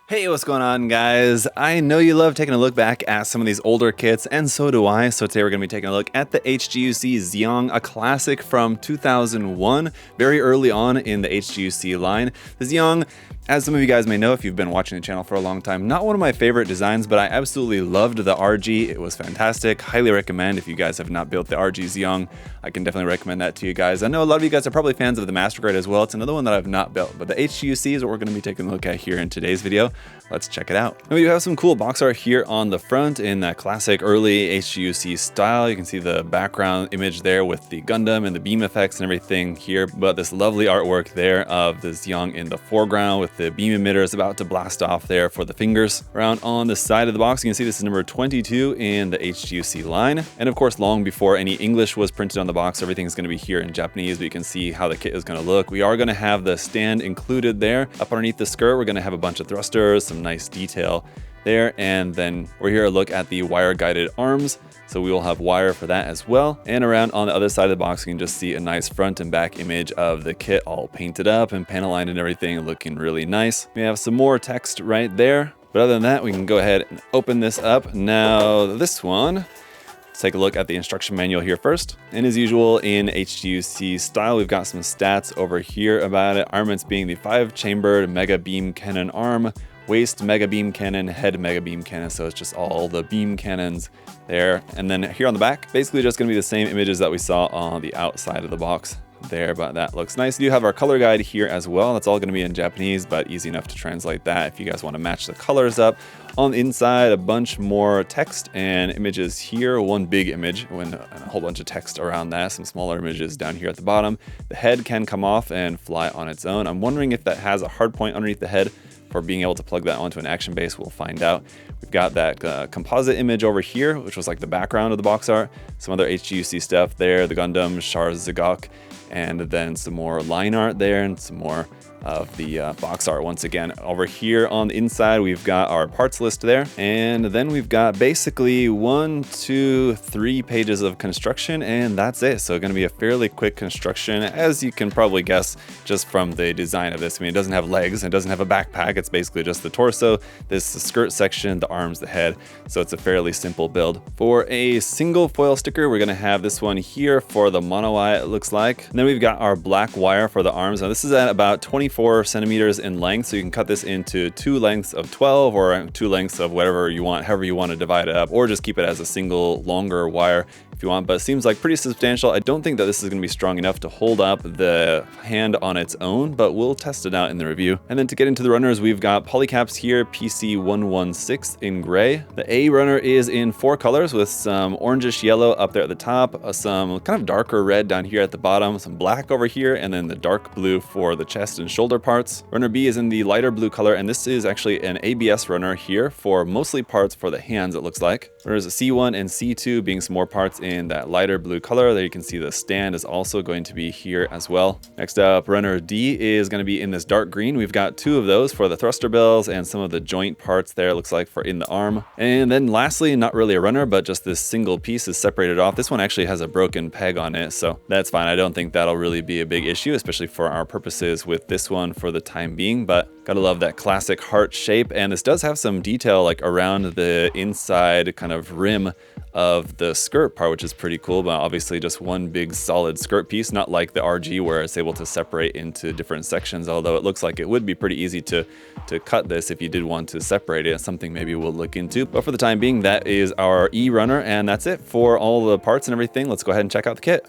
Hey, what's going on, guys? I know you love taking a look back at some of these older kits, and so do I. So today we're going to be taking a look at the HGUC Zeong, a classic from 2001, very early on in the HGUC line. The Zeong, as some of you guys may know if you've been watching the channel for a long time, not one of my favorite designs, but I absolutely loved the RG. It was fantastic. Highly recommend if you guys have not built the RG Zeong. I can definitely recommend that to you guys. I know a lot of you guys are probably fans of the Master Grade as well. It's another one that I've not built, but the HGUC is what we're going to be taking a look at here in today's video. Let's check it out. And we do have some cool box art here on the front in that classic early HGUC style. You can see the background image there with the Gundam and the beam effects and everything here, but this lovely artwork there of the Zeong in the foreground with the beam emitters about to blast off there for the fingers. Around on the side of the box, you can see this is number 22 in the HGUC line. And of course, long before any English was printed on the box, everything's going to be here in Japanese, but you can see how the kit is going to look. We are going to have the stand included there. Up underneath the skirt, we're going to have a bunch of thrusters, some nice detail there, and then we're here to look at the wire guided arms, so we will have wire for that as well. And around on the other side of the box, you can just see a nice front and back image of the kit all painted up and panel lined and everything, looking really nice. We have some more text right there, but other than that, we can go ahead and open this up. Now this one, let's take a look at the instruction manual here first. And as usual in HGUC style, we've got some stats over here about it. Armaments being the 5-chambered mega beam cannon arm, waist mega beam cannon, head mega beam cannon. So it's just all the beam cannons there. And then here on the back, basically just gonna be the same images that we saw on the outside of the box there, but that looks nice. We do have our color guide here as well. That's all going to be in Japanese, but easy enough to translate that if you guys want to match the colors up. On the inside, a bunch more text and images here. One big image and a whole bunch of text around that. Some smaller images down here at the bottom. The head can come off and fly on its own. I'm wondering if that has a hard point underneath the head for being able to plug that onto an action base. We'll find out. We've got that composite image over here, which was like the background of the box art. Some other HGUC stuff there, the Gundam, Char's Zagok, and then some more line art there and some more of the box art once again. Over here on the inside, we've got our parts list there. And then we've got basically 1, 2, 3 pages of construction, and that's it. So going to be a fairly quick construction, as you can probably guess just from the design of this. I mean, it doesn't have legs, it doesn't have a backpack. It's basically just the torso, this the skirt section, the arms, the head. So it's a fairly simple build. For a single foil sticker, we're going to have this one here for the mono eye, it looks like. And then we've got our black wire for the arms. Now this is at about 24 centimeters in length, so you can cut this into 2 lengths of 12 or 2 lengths of whatever you want, however you want to divide it up, or just keep it as a single longer wire if you want, but it seems like pretty substantial. I don't think that this is going to be strong enough to hold up the hand on its own, but we'll test it out in the review. And then to get into the runners, we've got polycaps here, PC116 in gray. The A runner is in 4 colors with some orangish yellow up there at the top, some kind of darker red down here at the bottom, some black over here, and then the dark blue for the chest and shoulder parts. Runner B is in the lighter blue color, and this is actually an ABS runner here for mostly parts for the hands, it looks like. There's a C1 and C2 being some more parts in that lighter blue color. There you can see the stand is also going to be here as well. Next up, runner D is going to be in this dark green. We've got 2 of those for the thruster bells and some of the joint parts there, it looks like, for in the arm. And then lastly, not really a runner, but just this single piece is separated off. This one actually has a broken peg on it, so that's fine. I don't think that'll really be a big issue, especially for our purposes with this one for the time being, but gotta love that classic heart shape. And this does have some detail like around the inside kind of rim of the skirt part, which is pretty cool, but obviously just one big solid skirt piece, not like the RG where it's able to separate into different sections, although it looks like it would be pretty easy to cut this if you did want to separate it. It's something maybe we'll look into, but for the time being, that is our E runner, and that's it for all the parts and everything. Let's go ahead and check out the kit.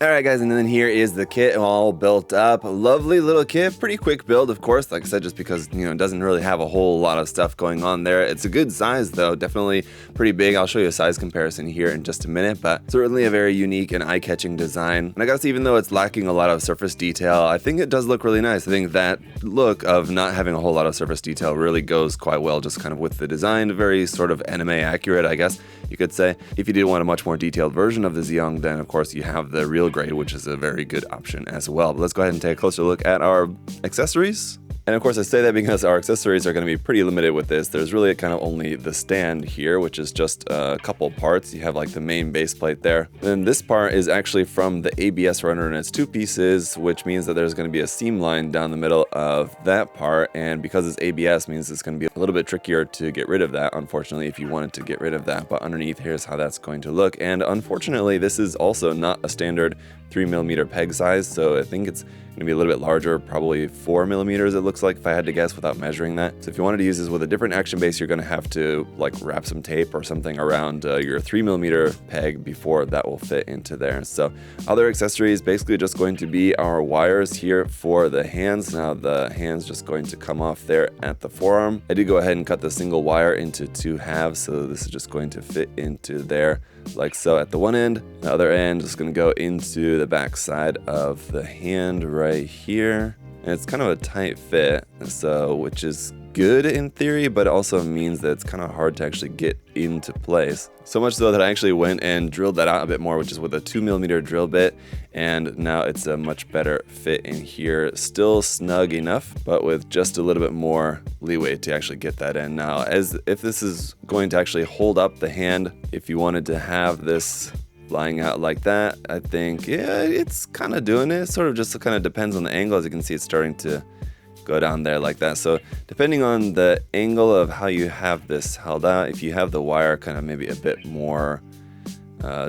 Alright guys, and then here is the kit all built up. Lovely little kit, pretty quick build, of course, like I said, just because, you know, it doesn't really have a whole lot of stuff going on there. It's a good size though, definitely pretty big. I'll show you a size comparison here in just a minute, but certainly a very unique and eye-catching design. And I guess even though it's lacking a lot of surface detail, I think it does look really nice. I think that look of not having a whole lot of surface detail really goes quite well just kind of with the design. Very sort of anime accurate, I guess you could say. If you did want a much more detailed version of the Zeong, then of course you have the real grade, which is a very good option as well. But let's go ahead and take a closer look at our accessories. And of course I say that because our accessories are going to be pretty limited with this. There's really kind of only the stand here, which is just a couple parts. You have like the main base plate there. Then this part is actually from the ABS runner, and it's 2 pieces, which means that there's going to be a seam line down the middle of that part. And because it's ABS means it's going to be a little bit trickier to get rid of that, unfortunately, if you wanted to get rid of that. But underneath, here's how that's going to look. And unfortunately, this is also not a standard 3mm peg size, so I think it's going to be a little bit larger, probably 4mm it looks like, if I had to guess without measuring that. So if you wanted to use this with a different action base, you're going to have to like wrap some tape or something around your 3mm peg before that will fit into there. So other accessories, basically just going to be our wires here for the hands. Now the hands just going to come off there at the forearm. I did go ahead and cut the single wire into 2 halves, so this is just going to fit into there like so at the one end. The other end is going to go into the back side of the hand right here, and it's kind of a tight fit, so which is good in theory, but it also means that it's kind of hard to actually get into place. So much so that I actually went and drilled that out a bit more, which is with a 2mm drill bit, and now it's a much better fit in here. Still snug enough, but with just a little bit more leeway to actually get that in. Now, as if this is going to actually hold up the hand, if you wanted to have this lying out like that, I think, yeah, it's kind of doing it. It sort of just kind of depends on the angle. As you can see, it's starting to go down there like that. So depending on the angle of how you have this held out, if you have the wire kind of maybe a bit more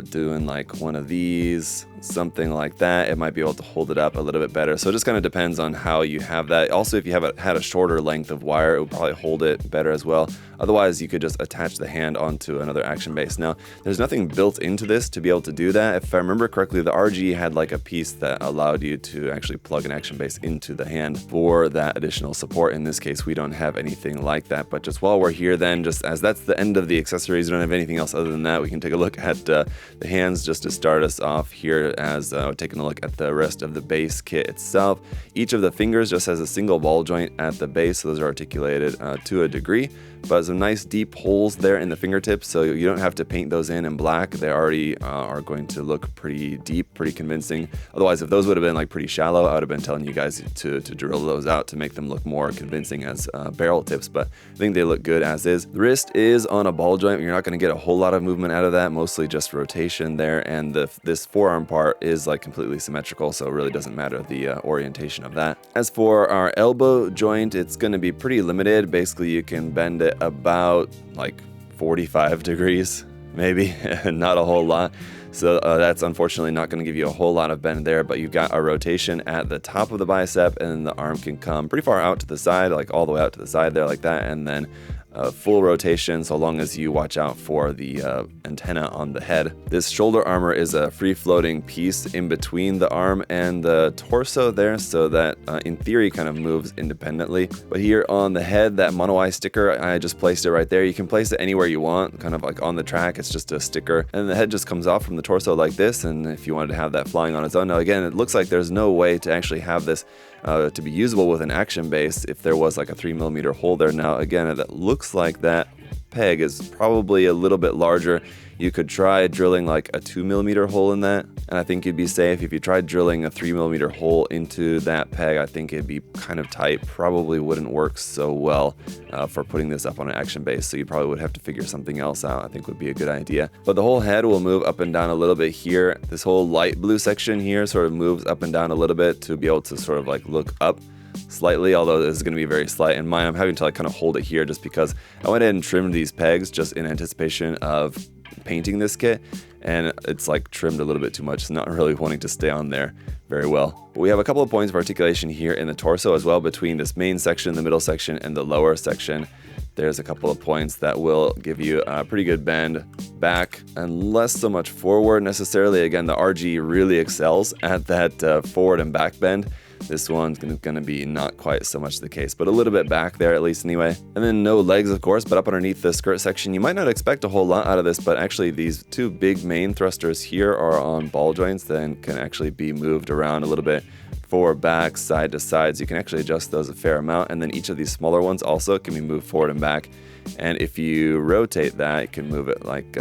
doing like one of these, something like that, it might be able to hold it up a little bit better. So it just kind of depends on how you have that. Also, if you have had a shorter length of wire, it would probably hold it better as well. Otherwise, you could just attach the hand onto another action base. Now, there's nothing built into this to be able to do that. If I remember correctly, the RG had like a piece that allowed you to actually plug an action base into the hand for that additional support. In this case, we don't have anything like that. But just while we're here then, just as that's the end of the accessories, we don't have anything else other than that, we can take a look at the hands just to start us off here, as we're taking a look at the rest of the base kit itself. Each of the fingers just has a single ball joint at the base, so those are articulated to a degree, but some nice deep holes there in the fingertips, so you don't have to paint those in black. They already are going to look pretty deep, pretty convincing. Otherwise, if those would have been like pretty shallow, I would have been telling you guys to drill those out to make them look more convincing as barrel tips, but I think they look good as is. The wrist is on a ball joint. You're not going to get a whole lot of movement out of that, mostly just rotation there, and this forearm part is like completely symmetrical, so it really doesn't matter the orientation of that. As for our elbow joint, it's going to be pretty limited. Basically, you can bend it about like 45 degrees, maybe, not a whole lot. So that's unfortunately not going to give you a whole lot of bend there, but you've got a rotation at the top of the bicep, and then the arm can come pretty far out to the side, like all the way out to the side there like that, and then full rotation so long as you watch out for the antenna on the head. This shoulder armor is a free-floating piece in between the arm and the torso there, so that in theory kind of moves independently. But here on the head, that mono eye sticker, I just placed it right there. You can place it anywhere you want, kind of like on the track. It's just a sticker, and the head just comes off from the torso like this, and if you wanted to have that flying on its own. Now again, it looks like there's no way to actually have this to be usable with an action base if there was like a 3mm hole there. Now again, that looks like that peg is probably a little bit larger. You could try drilling like a 2mm hole in that, and I think you'd be safe. If you tried drilling a 3mm hole into that peg, I think it'd be kind of tight. Probably wouldn't work so well for putting this up on an action base, so you probably would have to figure something else out. I think would be a good idea. But the whole head will move up and down a little bit here. This whole light blue section here sort of moves up and down a little bit to be able to sort of like look up slightly, although this is going to be very slight. And mine, I'm having to like kind of hold it here just because I went ahead and trimmed these pegs just in anticipation of painting this kit, and it's like trimmed a little bit too much. It's not really wanting to stay on there very well. But we have a couple of points of articulation here in the torso as well, between this main section, the middle section, and the lower section. There's a couple of points that will give you a pretty good bend back and less so much forward necessarily. Again, the RG really excels at that forward and back bend. This one's going to be not quite so much the case, but a little bit back there at least anyway. And then no legs, of course, but up underneath the skirt section, you might not expect a whole lot out of this, but actually these two big main thrusters here are on ball joints that can actually be moved around a little bit forward, back, side to side, so you can actually adjust those a fair amount. And then each of these smaller ones also can be moved forward and back. And if you rotate that, you can move it like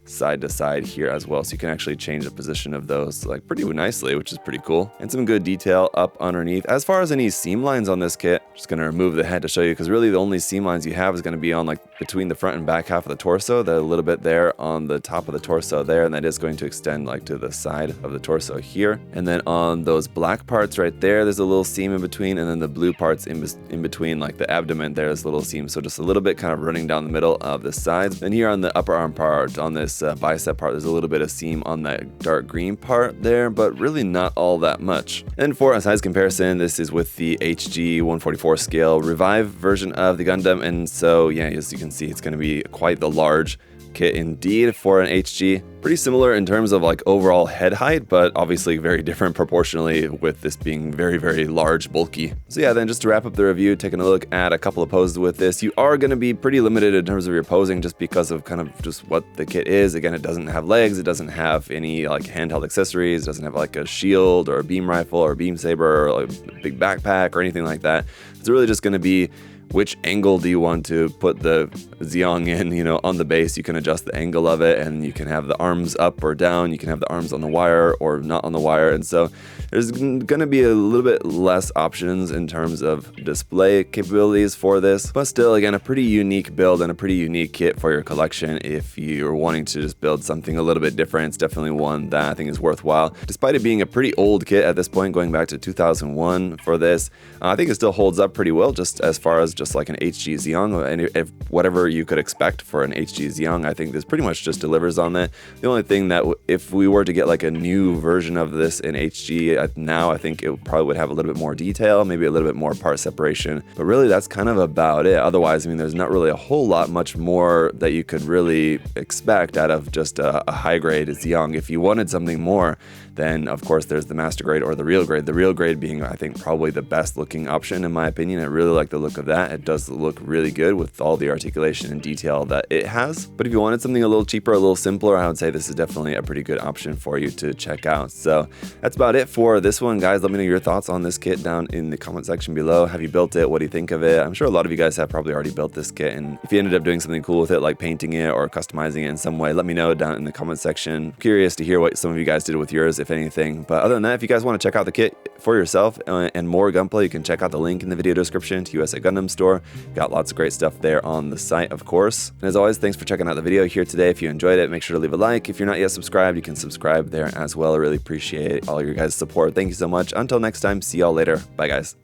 side to side here as well, so you can actually change the position of those like pretty nicely, which is pretty cool. And some good detail up underneath. As far as any seam lines on this kit, just gonna remove the head to show you, because really the only seam lines you have is going to be on like between the front and back half of the torso, the little bit there on the top of the torso there, and that is going to extend like to the side of the torso here. And then on those black parts right there, there's a little seam in between, and then the blue parts in between like the abdomen, there's a little seam, so just a little bit kind of running down the middle of the sides. And here on the upper arm part, on this bicep part, there's a little bit of seam on that dark green part there, but really not all that much. And for a size comparison, this is with the HG 144 scale Revive version of the Gundam, and so yeah, as you can see, it's going to be quite the large kit indeed for an HG. Pretty similar in terms of like overall head height, but obviously very different proportionally, with this being very, very large, bulky. So yeah, then just to wrap up the review, taking a look at a couple of poses with this, you are going to be pretty limited in terms of your posing just because of kind of just what the kit is. Again, it doesn't have legs, it doesn't have any like handheld accessories, it doesn't have like a shield or a beam rifle or a beam saber or like a big backpack or anything like that. It's really just going to be which angle do you want to put the Zeong in, you know, on the base. You can adjust the angle of it, and you can have the arms up or down, you can have the arms on the wire or not on the wire, and so there's gonna be a little bit less options in terms of display capabilities for this, but still, again, a pretty unique build and a pretty unique kit for your collection. If you're wanting to just build something a little bit different, it's definitely one that I think is worthwhile. Despite it being a pretty old kit at this point, going back to 2001 for this, I think it still holds up pretty well, just as far as just like an HG Zeong, and if whatever you could expect for an HG Zeong, I think this pretty much just delivers on that. The only thing that if we were to get like a new version of this in HG now, I think it probably would have a little bit more detail, maybe a little bit more part separation, but really that's kind of about it. Otherwise, I mean, there's not really a whole lot much more that you could really expect out of just a high grade Zeong. If you wanted something more, then of course there's the master grade or the real grade. The real grade being, I think, probably the best looking option in my opinion. I really like the look of that. It does look really good with all the articulation and detail that it has. But if you wanted something a little cheaper, a little simpler, I would say this is definitely a pretty good option for you to check out. So that's about it for this one, guys. Let me know your thoughts on this kit down in the comment section below. Have you built it? What do you think of it? I'm sure a lot of you guys have probably already built this kit, and if you ended up doing something cool with it, like painting it or customizing it in some way, let me know down in the comment section. I'm curious to hear what some of you guys did with yours, if anything. But other than that, if you guys want to check out the kit for yourself and more gunplay, you can check out the link in the video description to USA Gundam Store. Got lots of great stuff there on the site, of course. And as always, thanks for checking out the video here today. If you enjoyed it, make sure to leave a like. If you're not yet subscribed, you can subscribe there as well. I really appreciate all your guys' support. Thank you so much. Until next time, see y'all later. Bye, guys.